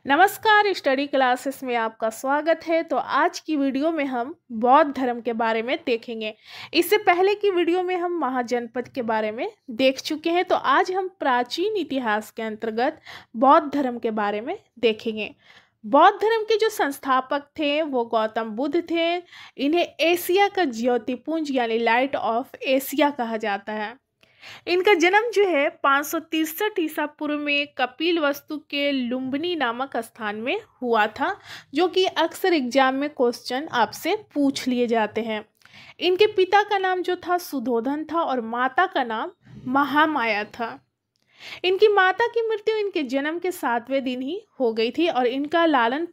नमस्कार, study classes में आपका स्वागत है। तो आज की वीडियो में हम बौद्ध धर्म के बारे में देखेंगे। इससे पहले की वीडियो में हम महाजनपद के बारे में देख चुके हैं। तो आज हम प्राचीन इतिहास के अंतर्गत बौद्ध धर्म के बारे में देखेंगे। बौद्ध धर्म के जो संस्थापक थे वो गौतम बुद्ध थे। इन्हें एशिया का ज्योतिपुंज यानी लाइट ऑफ एशिया कहा जाता है। इनका जन्म जो है 563 ईसा पूर्व में कपिलवस्तु के लुम्बिनी नामक स्थान में हुआ था, जो कि अक्सर एग्जाम में क्वेश्चन आपसे पूछ लिए जाते हैं। इनके पिता का नाम जो था सुधोधन था और माता का नाम महामाया था। इनकी माता की मृत्यु इनके जन्म के 7वें दिन ही हो गई थी और इनका लालन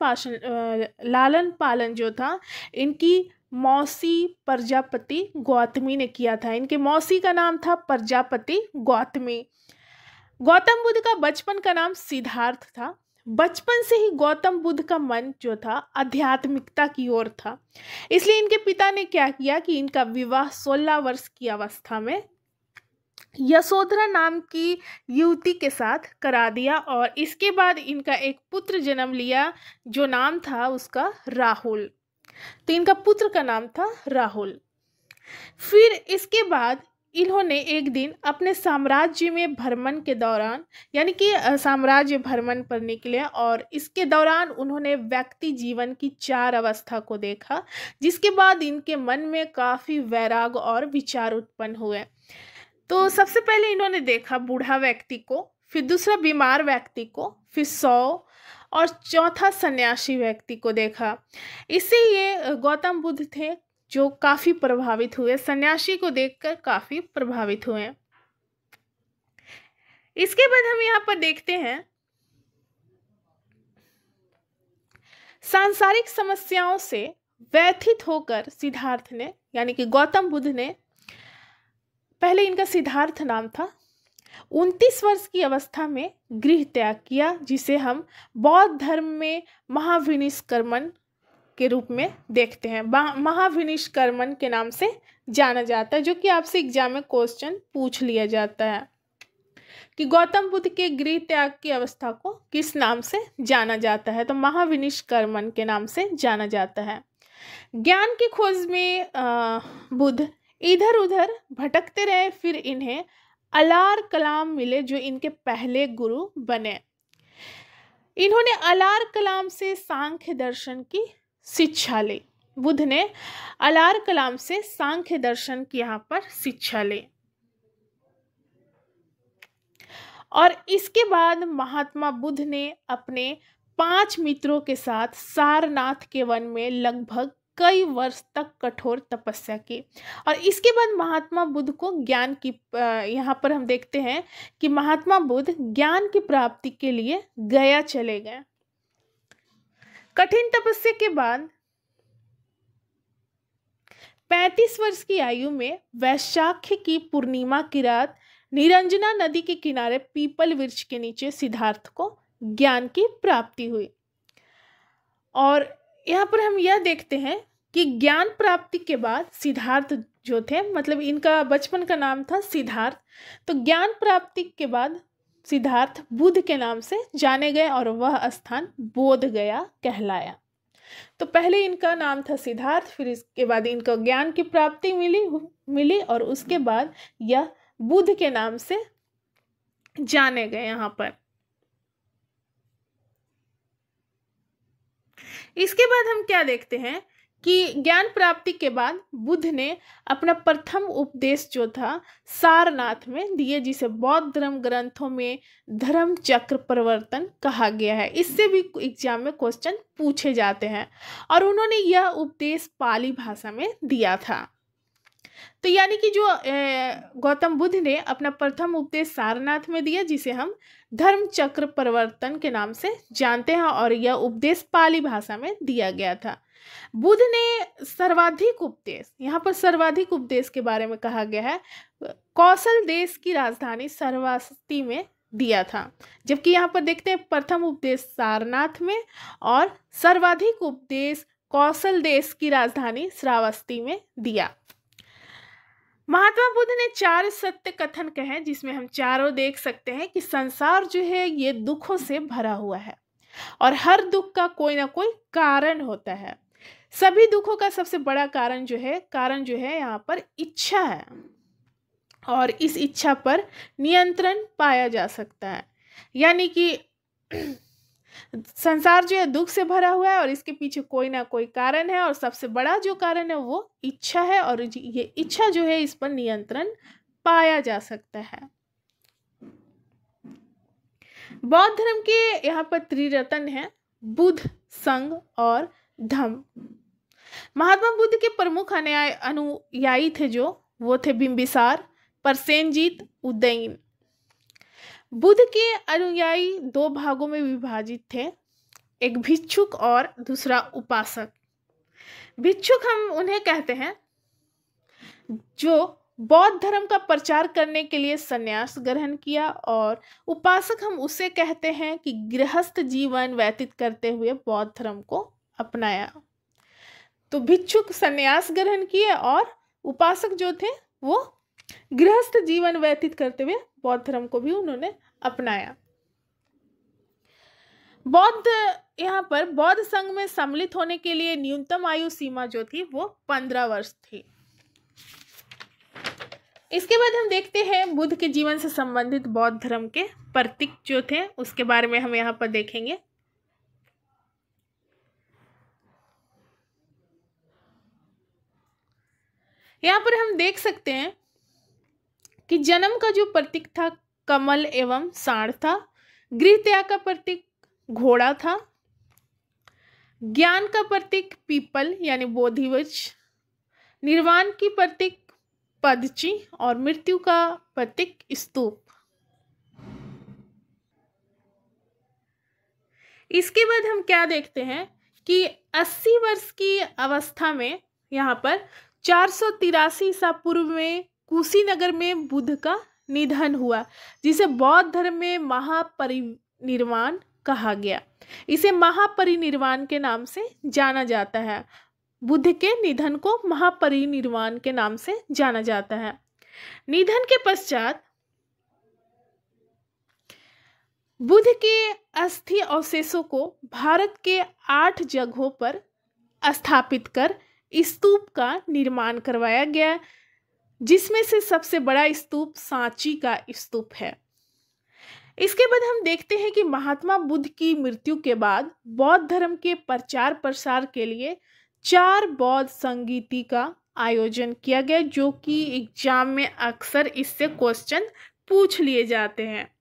पालन जो था इनकी मौसी प्रजापति गौतमी ने किया था। इनके मौसी का नाम था प्रजापति गौतमी। गौतम बुद्ध का बचपन का नाम सिद्धार्थ था। बचपन से ही गौतम बुद्ध का मन जो था आध्यात्मिकता की ओर था, इसलिए इनके पिता ने क्या किया कि इनका विवाह 16 वर्ष की अवस्था में यशोधरा नाम की युवती के साथ करा दिया और इसके बाद इनका एक पुत्र जन्म लिया जो नाम था उसका राहुल। तो इनका पुत्र का नाम था राहुल। फिर इसके बाद इन्होंने एक दिन अपने साम्राज्य में भ्रमण के दौरान यानी कि साम्राज्य भ्रमण पर निकले और इसके दौरान उन्होंने व्यक्ति जीवन की 4 अवस्था को देखा, जिसके बाद इनके मन में काफ़ी वैराग और विचार उत्पन्न हुए। तो सबसे पहले इन्होंने देखा बूढ़ा व्यक्ति को, फिर दूसरा बीमार व्यक्ति को, फिर 100 और चौथा सन्यासी व्यक्ति को देखा। इससे ये गौतम बुद्ध थे जो काफ़ी प्रभावित हुए, सन्यासी को देखकर काफ़ी प्रभावित हुए। इसके बाद हम यहाँ पर देखते हैं सांसारिक समस्याओं से व्यथित होकर सिद्धार्थ ने यानी कि गौतम बुद्ध ने, पहले इनका सिद्धार्थ नाम था, 29 वर्ष की अवस्था में गृह त्याग किया, जिसे हम बौद्ध धर्म में महाविनिष्क्रमण के रूप में देखते हैं। महाविनिष्क्रमण के नाम से जाना जाता है, जो कि आपसे एग्जाम में क्वेश्चन पूछ लिया जाता है कि गौतम बुद्ध के गृह त्याग की अवस्था को किस नाम से जाना जाता है। तो महाविनिष्क्रमण के नाम से जाना जाता है। ज्ञान की खोज में बुद्ध इधर उधर भटकते रहे, फिर इन्हें अलार कलाम मिले जो इनके पहले गुरु बने। इन्होंने अलार कलाम से सांख्य दर्शन की शिक्षा ली। बुद्ध ने अलार कलाम से सांख्य दर्शन की यहाँ पर शिक्षा ली और इसके बाद महात्मा बुद्ध ने अपने 5 मित्रों के साथ सारनाथ के वन में लगभग कई वर्ष तक कठोर तपस्या की और इसके बाद महात्मा बुद्ध को ज्ञान की यहाँ पर हम देखते हैं कि महात्मा बुद्ध ज्ञान की प्राप्ति के लिए गया चले गए। कठिन तपस्या के बाद 35 वर्ष की आयु में वैशाख की पूर्णिमा की रात निरंजना नदी के किनारे पीपल वृक्ष के नीचे सिद्धार्थ को ज्ञान की प्राप्ति हुई। और यहाँ पर हम यह देखते हैं कि ज्ञान प्राप्ति के बाद सिद्धार्थ जो थे, मतलब इनका बचपन का नाम था सिद्धार्थ, तो ज्ञान प्राप्ति के बाद सिद्धार्थ बुद्ध के नाम से जाने गए और वह स्थान बोध गया कहलाया। तो पहले इनका नाम था सिद्धार्थ, फिर इसके बाद इनको ज्ञान की प्राप्ति मिली और उसके बाद यह बुद्ध के नाम से जाने गए। यहाँ पर इसके बाद हम क्या देखते हैं कि ज्ञान प्राप्ति के बाद बुद्ध ने अपना प्रथम उपदेश जो था सारनाथ में दिए, जिसे बौद्ध धर्म ग्रंथों में धर्म चक्र प्रवर्तन कहा गया है। इससे भी एग्जाम में क्वेश्चन पूछे जाते हैं और उन्होंने यह उपदेश पाली भाषा में दिया था। तो यानी कि जो गौतम बुद्ध ने अपना प्रथम उपदेश सारनाथ में दिया, जिसे हम धर्म चक्र प्रवर्तन के नाम से जानते हैं और यह उपदेश पाली भाषा में दिया गया था। बुद्ध ने सर्वाधिक उपदेश, यहाँ पर सर्वाधिक उपदेश के बारे में कहा गया है, कौशल देश की राजधानी श्रावस्ती में दिया था, जबकि यहाँ पर देखते हैं प्रथम उपदेश सारनाथ में और सर्वाधिक उपदेश कौशल देश की राजधानी श्रावस्ती में दिया। महात्मा बुद्ध ने 4 सत्य कथन कहे, जिसमें हम चारों देख सकते हैं कि संसार जो है ये दुखों से भरा हुआ है। और हर दुख का कोई ना कोई कारण होता है। सभी दुखों का सबसे बड़ा कारण जो है यहाँ पर इच्छा है, और इस इच्छा पर नियंत्रण पाया जा सकता है। यानी कि संसार जो है दुख से भरा हुआ है और इसके पीछे कोई ना कोई कारण है, और सबसे बड़ा जो कारण है वो इच्छा है, और ये इच्छा जो है इस पर नियंत्रण पाया जा सकता है। बौद्ध धर्म के यहाँ पर त्रिरत्न है, बुद्ध, संघ और धम्म। महात्मा बुद्ध के प्रमुख अनुयायी थे वो थे बिंबिसार, प्रसेनजीत, उदयन। बुद्ध के अनुयायी दो भागों में विभाजित थे, एक भिक्षुक और दूसरा उपासक। भिक्षुक हम उन्हें कहते हैं जो बौद्ध धर्म का प्रचार करने के लिए संन्यास ग्रहण किया, और उपासक हम उसे कहते हैं कि गृहस्थ जीवन व्यतीत करते हुए बौद्ध धर्म को अपनाया। तो भिक्षुक संन्यास ग्रहण किए और उपासक जो थे वो गृहस्थ जीवन व्यतीत करते हुए बौद्ध धर्म को भी उन्होंने अपनाया। यहाँ पर बौद्ध संघ में सम्मिलित होने के लिए न्यूनतम आयु सीमा जो थी वो 15 वर्ष थी। इसके बाद हम देखते हैं बुद्ध के जीवन से संबंधित बौद्ध धर्म के प्रतीक जो थे उसके बारे में हम यहाँ पर देखेंगे। यहाँ पर हम देख सकते हैं कि जन्म का जो प्रतीक था कमल एवं सांड था, गृह त्याग का प्रतीक घोड़ा था, ज्ञान का प्रतीक पीपल यानी बोधि वृक्ष, निर्वाण की प्रतीक पदची और मृत्यु का प्रतीक स्तूप। इसके बाद हम क्या देखते हैं कि 80 वर्ष की अवस्था में यहाँ पर 483 ईसा पूर्व में कुशीनगर में बुद्ध का निधन हुआ, जिसे बौद्ध धर्म में महापरिनिर्वाण कहा गया। इसे महापरिनिर्वाण के नाम से जाना जाता है। बुद्ध के निधन को महापरिनिर्वाण के नाम से जाना जाता है। निधन के पश्चात बुद्ध के अस्थि अवशेषों को भारत के 8 जगहों पर स्थापित कर स्तूप का निर्माण करवाया गया, जिसमें से सबसे बड़ा स्तूप सांची का स्तूप है। इसके बाद हम देखते हैं कि महात्मा बुद्ध की मृत्यु के बाद बौद्ध धर्म के प्रचार प्रसार के लिए 4 बौद्ध संगीति का आयोजन किया गया, जो कि एग्जाम में अक्सर इससे क्वेश्चन पूछ लिए जाते हैं।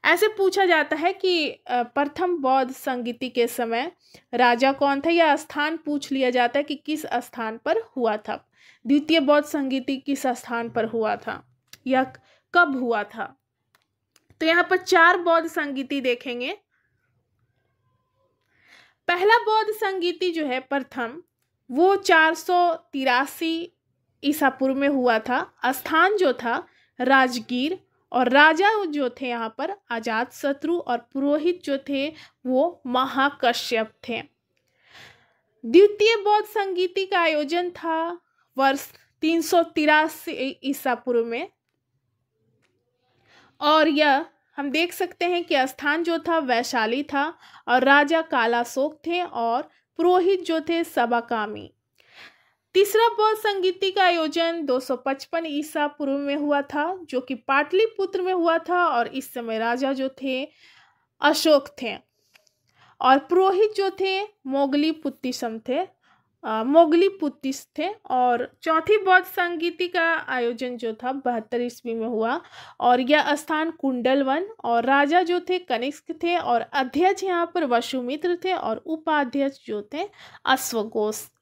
ऐसे पूछा जाता है कि प्रथम बौद्ध संगीति के समय राजा कौन था, या स्थान पूछ लिया जाता है कि किस स्थान पर हुआ था। द्वितीय बौद्ध संगीति किस स्थान पर हुआ था या कब हुआ था। तो यहाँ पर 4 बौद्ध संगीति देखेंगे। पहला बौद्ध संगीति जो है प्रथम, वो 483 ईसा पूर्व में हुआ था। स्थान जो था राजगीर, और राजा जो थे यहाँ पर अजातशत्रु, और पुरोहित जो थे वो महाकश्यप थे। द्वितीय बौद्ध संगीति का आयोजन था वर्ष 383 ईसा पूर्व में, और यह हम देख सकते हैं कि स्थान जो था वैशाली था, और राजा कालाशोक थे, और पुरोहित जो थे सबाकामी। तीसरा बौद्ध संगीति का आयोजन 255 ईसा पूर्व में हुआ था, जो कि पाटलिपुत्र में हुआ था, और इस समय राजा जो थे अशोक थे, और पुरोहित जो थे मोगलीपुत्तिस थे। और चौथी बौद्ध संगीति का आयोजन जो था 72 ईस्वी में हुआ, और यह स्थान कुंडलवन, और राजा जो थे कनिष्क थे, और अध्यक्ष यहाँ पर वसुमित्र थे, और उपाध्यक्ष जो थे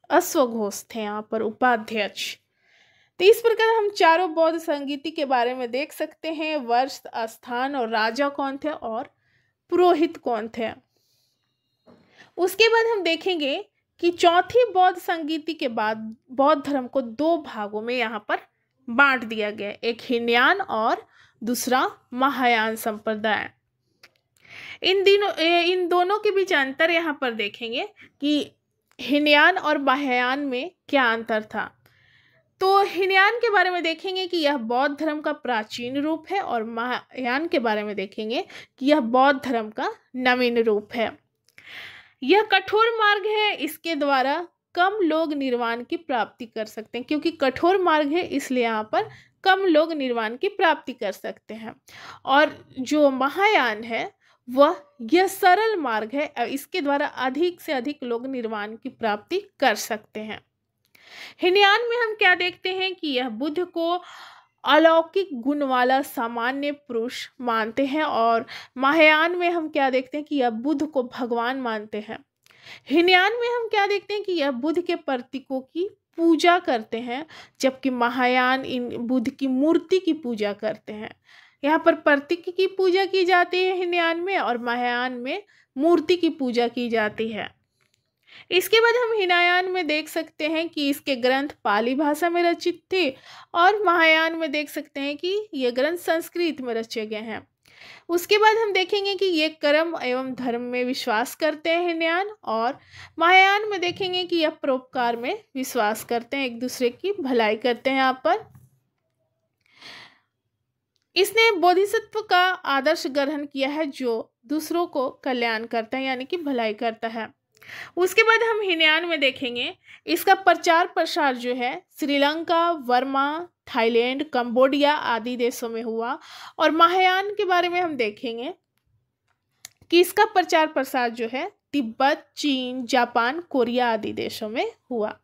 अश्वघोष थे यहाँ पर उपाध्यक्ष। तो इस प्रकार हम चारों बौद्ध संगीति के बारे में देख सकते हैं, वर्ष, स्थान, और राजा कौन थे और पुरोहित कौन थे। उसके बाद हम देखेंगे कि चौथी बौद्ध संगीति के बाद बौद्ध धर्म को 2 भागों में यहाँ पर बांट दिया गया, एक हीनयान और दूसरा महायान संप्रदाय। इन दोनों के बीच अंतर यहाँ पर देखेंगे कि हीनयान और महायान में क्या अंतर था। तो हीनयान के बारे में देखेंगे कि यह बौद्ध धर्म का प्राचीन रूप है, और महायान के बारे में देखेंगे कि यह बौद्ध धर्म का नवीन रूप है। यह कठोर मार्ग है, इसके द्वारा कम लोग निर्वाण की प्राप्ति कर सकते हैं। क्योंकि कठोर मार्ग है इसलिए यहाँ पर कम लोग निर्वाण की प्राप्ति कर सकते हैं। और जो महायान है वह यह सरल मार्ग है, इसके द्वारा अधिक से अधिक लोग निर्वाण की प्राप्ति कर सकते हैं। हीनयान में हम क्या देखते हैं कि यह बुद्ध को अलौकिक गुण वाला सामान्य पुरुष मानते हैं, और महायान में हम क्या देखते हैं कि यह बुद्ध को भगवान मानते हैं। हीनयान में हम क्या देखते हैं कि यह बुद्ध के प्रतीकों की पूजा करते हैं, जबकि महायान इन बुद्ध की मूर्ति की पूजा करते हैं। यहाँ पर प्रतीक की पूजा की जाती है हीनयान में, और महायान में मूर्ति की पूजा की जाती है। इसके बाद हम हीनयान में देख सकते हैं कि इसके ग्रंथ पाली भाषा में रचित थे, और महायान में देख सकते हैं कि ये ग्रंथ संस्कृत में रचे गए हैं। उसके बाद हम देखेंगे कि ये कर्म एवं धर्म में विश्वास करते हैं हीनयान, और महायान में देखेंगे कि यह परोपकार में विश्वास करते हैं, एक दूसरे की भलाई करते हैं। यहाँ पर इसने बोधिसत्व का आदर्श ग्रहण किया है, जो दूसरों को कल्याण करता है यानी कि भलाई करता है। उसके बाद हम हीनयान में देखेंगे इसका प्रचार प्रसार जो है श्रीलंका, वर्मा, थाईलैंड, कंबोडिया आदि देशों में हुआ। और महायान के बारे में हम देखेंगे कि इसका प्रचार प्रसार जो है तिब्बत, चीन, जापान, कोरिया आदि देशों में हुआ।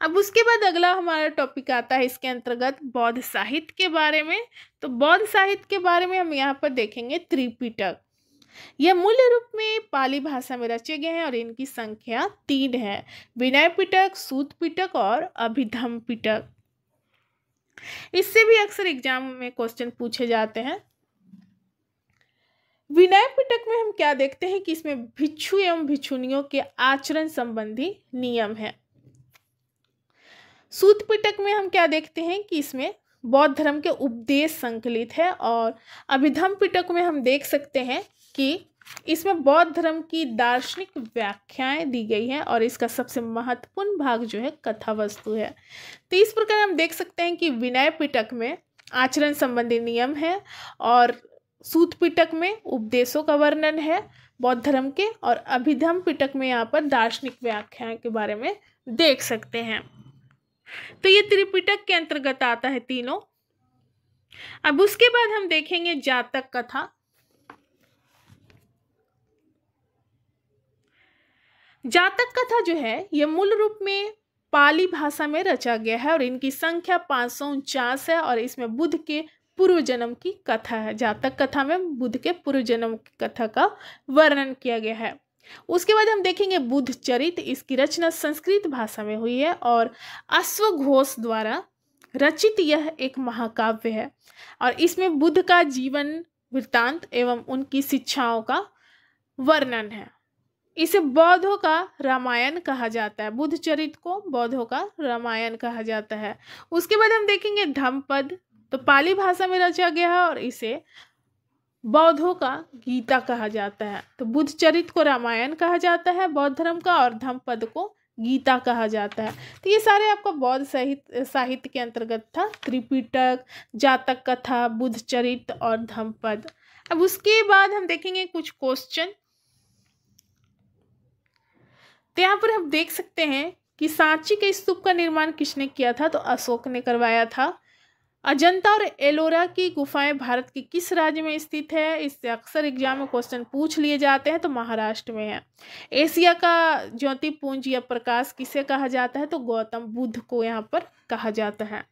अब उसके बाद अगला हमारा टॉपिक आता है इसके अंतर्गत बौद्ध साहित्य के बारे में। तो बौद्ध साहित्य के बारे में हम यहाँ पर देखेंगे त्रिपिटक। यह मूल रूप में पाली भाषा में रचे गए हैं और इनकी संख्या 3 है: विनय पिटक, सूत पिटक और अभिधम्म पिटक। इससे भी अक्सर एग्जाम में क्वेश्चन पूछे जाते हैं। विनय पिटक में हम क्या देखते हैं कि इसमें भिक्षु एवं भिक्षुनियों के आचरण संबंधी नियम है। सूत पिटक में हम क्या देखते हैं कि इसमें बौद्ध धर्म के उपदेश संकलित है। और अभिधम्म पिटक में हम देख सकते हैं कि इसमें बौद्ध धर्म की दार्शनिक व्याख्याएं दी गई हैं, और इसका सबसे महत्वपूर्ण भाग जो है कथा वस्तु है। तो इस प्रकार हम देख सकते हैं कि विनय पिटक में आचरण संबंधी नियम है, और सूत पिटक में उपदेशों का वर्णन है बौद्ध धर्म के, और अभिधम्म पिटक में यहाँ पर दार्शनिक व्याख्याएं के बारे में देख सकते हैं। तो ये त्रिपिटक के अंतर्गत आता है तीनों। अब उसके बाद हम देखेंगे जातक कथा। जातक कथा जो है ये मूल रूप में पाली भाषा में रचा गया है, और इनकी संख्या 549 है, और इसमें बुद्ध के पूर्व जन्म की कथा है। जातक कथा में बुद्ध के पूर्व जन्म की कथा का वर्णन किया गया है। उसके बाद हम देखेंगे बुद्ध चरित। इसकी रचना संस्कृत भाषा में हुई है, और अश्वघोष द्वारा रचित यह एक महाकाव्य है, और इसमें बुद्ध का जीवन वृत्तांत एवं उनकी शिक्षाओं का वर्णन है। इसे बौद्धों का रामायण कहा जाता है। बुद्ध चरित को बौद्धों का रामायण कहा जाता है। उसके बाद हम देखेंगे धम्मपद। तो पाली भाषा में रचा गया है, और इसे बौद्धों का गीता कहा जाता है। तो बुद्ध चरित को रामायण कहा जाता है बौद्ध धर्म का, और धम्मपद को गीता कहा जाता है। तो ये सारे आपका बौद्ध साहित्य के अंतर्गत था: त्रिपिटक, जातक कथा, बुद्ध चरित और धम्मपद। अब उसके बाद हम देखेंगे कुछ क्वेश्चन। तो यहाँ पर हम देख सकते हैं कि सांची के स्तूप का निर्माण किसने किया था? तो अशोक ने करवाया था। अजंता और एलोरा की गुफाएं भारत के किस राज्य में स्थित है? इससे अक्सर एग्जाम में क्वेश्चन पूछ लिए जाते हैं। तो महाराष्ट्र में है। एशिया का ज्योतिपुंज या प्रकाश किसे कहा जाता है? तो गौतम बुद्ध को यहाँ पर कहा जाता है।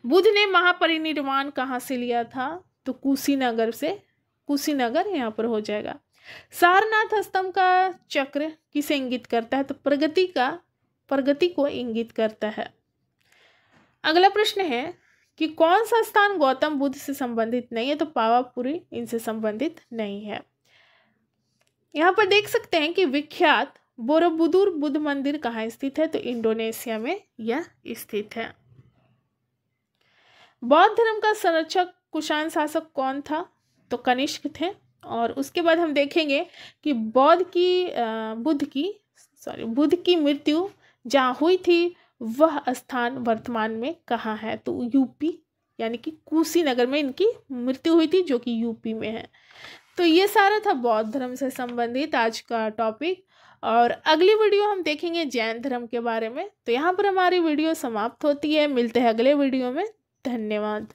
बुद्ध ने महापरिनिर्वाण कहाँ से लिया था? तो कुशीनगर से। कुशीनगर यहाँ पर हो जाएगा। सारनाथ स्तंभ का चक्र किसे इंगित करता है? तो प्रगति को इंगित करता है। अगला प्रश्न है कि कौन सा स्थान गौतम बुद्ध से संबंधित नहीं है? तो पावापुरी इनसे संबंधित नहीं है। यहाँ पर देख सकते हैं कि विख्यात बोरोबुदुर बुद्ध मंदिर कहाँ स्थित है? तो इंडोनेशिया में यह स्थित है। बौद्ध धर्म का संरक्षक कुषाण शासक कौन था? तो कनिष्क थे। और उसके बाद हम देखेंगे कि बुद्ध की मृत्यु जहाँ हुई थी वह स्थान वर्तमान में कहाँ है? तो यूपी यानी कि कुशीनगर में इनकी मृत्यु हुई थी, जो कि यूपी में है। तो ये सारा था बौद्ध धर्म से संबंधित आज का टॉपिक, और अगली वीडियो हम देखेंगे जैन धर्म के बारे में। तो यहाँ पर हमारी वीडियो समाप्त होती है, मिलते हैं अगले वीडियो में। धन्यवाद।